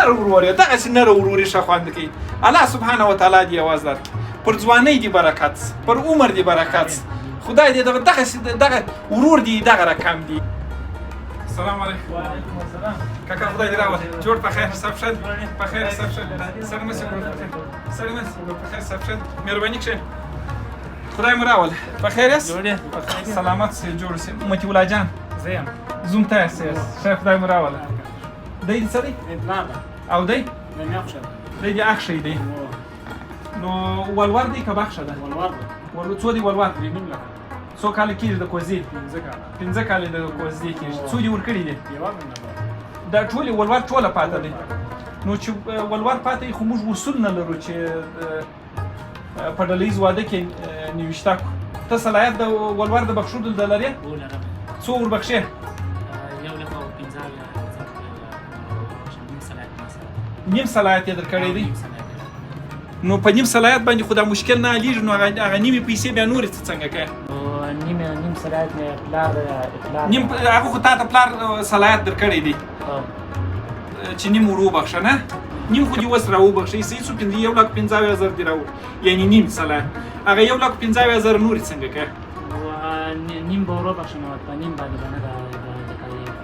نر ورور یې دغسې نر وروري ښه خوند کوي. الله سبحانه وتعالی دې یوازې درکړي، پر ځوانۍ دې برکت، پر عمر دې برکت، خدای دې دغه ورور دې دغه رقم دي. السلام علیکم. وعلیکم السلام. کاکا خدای دې راوله جوړ په خیر سب شد، په خیر سب شد، سر مسې سر مسې په خیر سب شد، مهرباني کښې خدای مو راوله په خیر یاست؟ جوړ یې په خیر. سلامت سې جوړ سې متي الله جان زه یم. زوم ته یاست ښه خدای مو راوله. دی دې څه دی؟ پلار او دی؟ د مې اخښه ده. دی دې اخښی دی. نو ولور دی که بخښه ده؟ ولور ده. څو دی ولور؟ 9 لکه. څو کاله کېږي د کوزدې؟ 15 کاله. 15 کاله د کوزدې کېږي. څو دې ورکړي دي؟ یوه مې نه دا ټولې ولور ټوله پاته دی. نو چې ولور پاته وي خو موږ اصول نه لرو چې په ډله ییز واده کې نوشته کړو. ته صلاحیت د ولور د بخښلو د لرې؟ ولرم. څو وربخښې؟ 1 لکه او 15 نیم صلاحیت یې درکړی دی. نو په نیم صلاحیت باندې خو دا مشکل نه حلیږي. نو هغه نیمې پیسې بیا نورې څه څنګه کوې؟ نیم صلاحیت مې پلار نیم هغه خو تا ته پلار صلاحیت درکړی دی چې نیم ور وبخښه نه؟ نیم خو دې اوس را وبخښئ صحیح شو. 1,15,000 دې راوړي یعنې نیم صلاحیت. هغه 1,15,000 نورې څنګه کوې؟ نیم به وروبخښم او په نیم باندې به نه د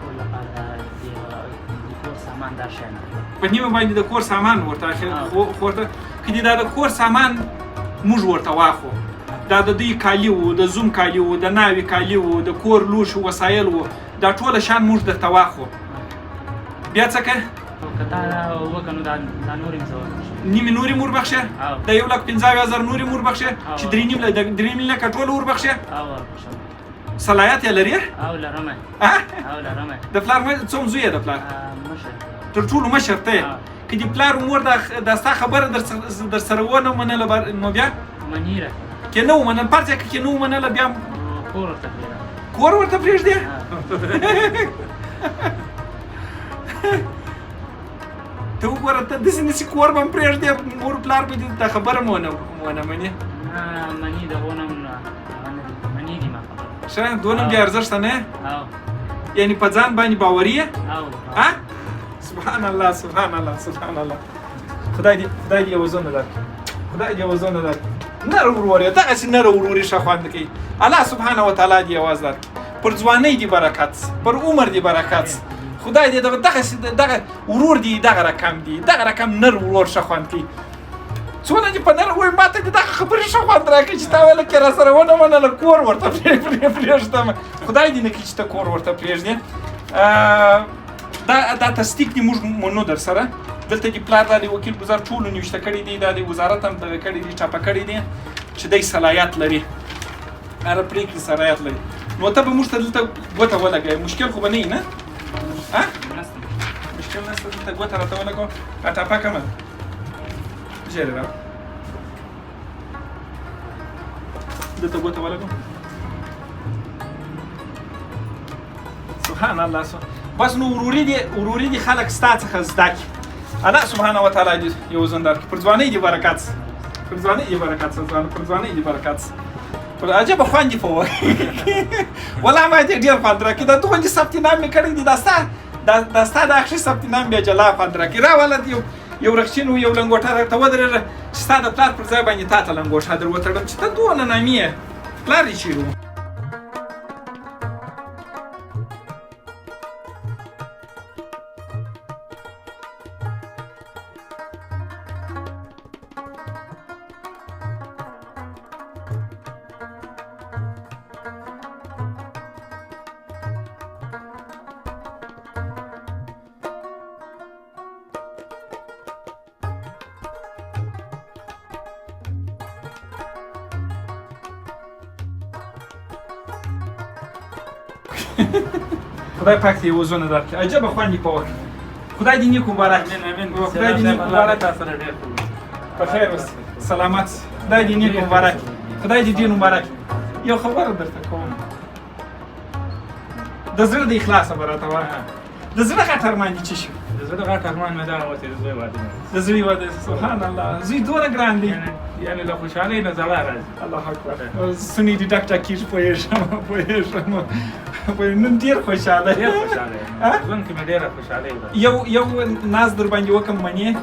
کور لپاره د کور سامان دا شی نه په نیمه باندې د کور سامان ورته ورته که دې دا د کور سامان موږ ورته واخو، دا د دوی کالي وو، د زوم کالي وو، د ناوې کالي وو، د کور لوښو وسایل وو، دا ټوله شان موږ درته واخو، بیا څه کوې؟ که تا وکړه نو دا نورې مې زه وربخښم. نیمې نورې مو وربخښې؟ د 1,15,000 نورې مو وربخښې چې 3 لکه ټوله وربخښې؟ او وربخښم. صلاحیت یې لرې؟ او لرم. او لرم. د پلار څوم زوی یې د پلار؟ مشر. تر ټولو مشر ته یې. که دې پلار مور دا ستا خبره در سره ونه منله نو بیا؟ منیره. که نه ومنل پرځه که نه ومنله بیا کور ورته پرېږدم. کور ورته پرېږدې؟ ته وګوره ته داسې نسي کور به هم پرېږدې مور پلار به دې دا خبره مو ونه منې. مني د غونم مني دي ما خبره. ښه دونه بې ارزښته نه یې؟ او یعنې په ځان باندې باوري یې؟ او سبحان الله سبحان الله سبحان الله. خدای دې یو زونه درکړي، خدای دې یو زونه درکړي. نر ورور یې دغسې نر وروري ښه خوند کوي. الله سبحانه وتعالی دې یوازې درکړي، پر ځوانۍ دې برکت، پر عمر دې برکت، خدای دې دغه ورور دې دغه رقم دي، دغه رقم نر ورور ښه خوند کوي. څونه دې په نر ووایي ما ته دې دغه خبرې ښه خوند راکړي چې تا ویله کې را سره ونه منله کور ورته پرېږدم. خدای دې نه کړي چې ته کور ورته پرېږدې. دا تصدیق دې موږ منو در سره. دلته دې پلار دا د وکیل ګزار ټولو نوشته کړي دي، دا د وزارت هم دغه کړي دي چاپه کړي دي چې دی صلاحیت لري، هره پرېکړې صلاحیت لري. نو ته به موږ ته دلته ګوته ولګوې، مشکل خو به نه وي نه؟ مشکل نشته، دلته ګوته راته ولګوه را ټاپه کړمه ژر یې راوړه دلته ګوته ولګوه. سبحان الله بس نو وروري دي خلک ستا څخه زده کړي. الله سبحانه وتعالی دې یو ځان درکړي، پر ځوانۍ دې برکت، پر ځوانۍ دې برکت، پر ځوانۍ دې برکت. پر عجبه خوند دې په والله ما دې ډېر خوند راکړي. دا دغه ثبت نام مې کړی دی، دا ستا د اخري ثبت نام بیا جلا خوند راکړي. راوله یو رخچین و یو لنګوټه راته ودرېږه چې ستا د پلار پر ځای باندې تا ته لنګوټه در وتړم چې ته دونه نامي یې. پلار دې چېرې و؟ خدای پاک دې یو زونه درکړي، عجبه خوند یې په وکړي. خدای دې نیک مبارک، خدای دې نیک مبارک، په خیر اوسې، سلامت، خدای دې نیک مبارک، خدای دې ډېر مبارک. یو خبره درته کوم، د زړه د اخلاصه به راته وایه، د زړه غټ ارمان دې څه شو؟ د زړه غټ ارمان مې دا و چې د زوی واده مې د زوی واده. سبحان الله، زوی دونه ګران دی، یعنې له خوشحالۍ نه زړه راځي. الله اکبر. سنې دې ډک ډک کېږي، پوهېږم. نن ډېر خوشحاله ډېر خوشحاله یم ژوند کې مې ډېره خوشحالي ده. یو ناز در باندې وکم منې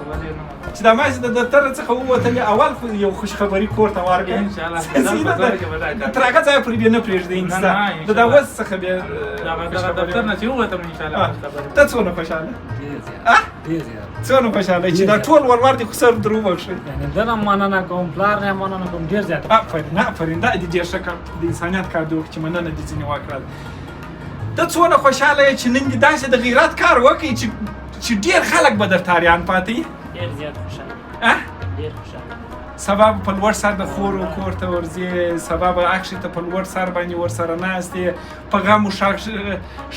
چې دا ماشي د دفتر څخه ووتلې اول خو یو خوشخبري کور ته ورکړې انشاءالله تر هغه ځایه پورې بیا نه پرېږدي انسان د دا اوس څخه بیا دغه دفتر نه چې ووتم انشاءالله ته څونه خوشحاله څونه خوشحاله چې دا ټول ورور دي خو سر در وبخښئ زه نه مننه کوم پلار نه مننه کوم ډېر زیات آفرین دا دې ډېر ښه کار د انسانیت کار دی وکړي چې مننه دې ځینې وکړل ته څونه خوشحاله یې چې نن دې داسې د غیرت کار وکړي چې ډېر خلک به درته اریان پاتې ډېر زیات خوشحاله ډېر خوشحاله سبا په لوړ سر د خور و کور ته ورځې سبا به اکشې ته په لوړ سر باندې ورسره ناست یې په غم و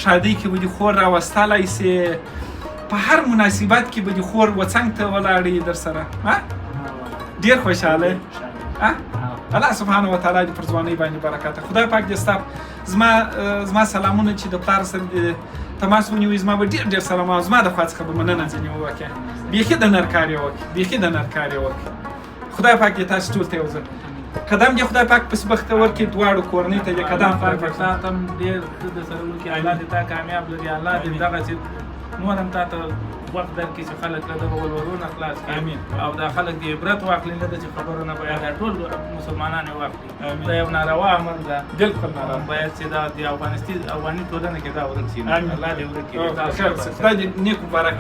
شادۍ کې به دې خور راوستلی سې په هر مناسبت کې به دې خور وڅنګ ته ولاړې در سره ډېر خوشحاله الله سبحانه وتعالی دې پر ځوانۍ باندې برکت خدای پاک دې ستا زما سلامونه چې د پلار سره دې تماس ونیوي زما به ډېر ډېر سلامونه زما د خوا څخه به مننه ځینې وکړې بیخي د نر کار یې وکړې بیخي د نر کار یې وکړې خدای پاک دې تاسو ټول ته یو ځل قدم دې خدای پاک پس بخته ورکړي دواړو کورنۍ ته دې قدم پاک ساتم ډېر د سره وکړي الله دې تا کامیاب لري الله دې دغه چې نور هم تا ته وخت درکړي چې خلک له دغه ولورونه خلاص کړي امین او دا خلک دې عبرت واخلي نه ده چې خبرونه باید دا ټول مسلمانان یې واخلي دا یو ناروا عمل ده بالکل ناروا باید چې دا د افغاني ټولنه کې دا ورک شي الله دې ورک کړي خدای دې نیک مبارک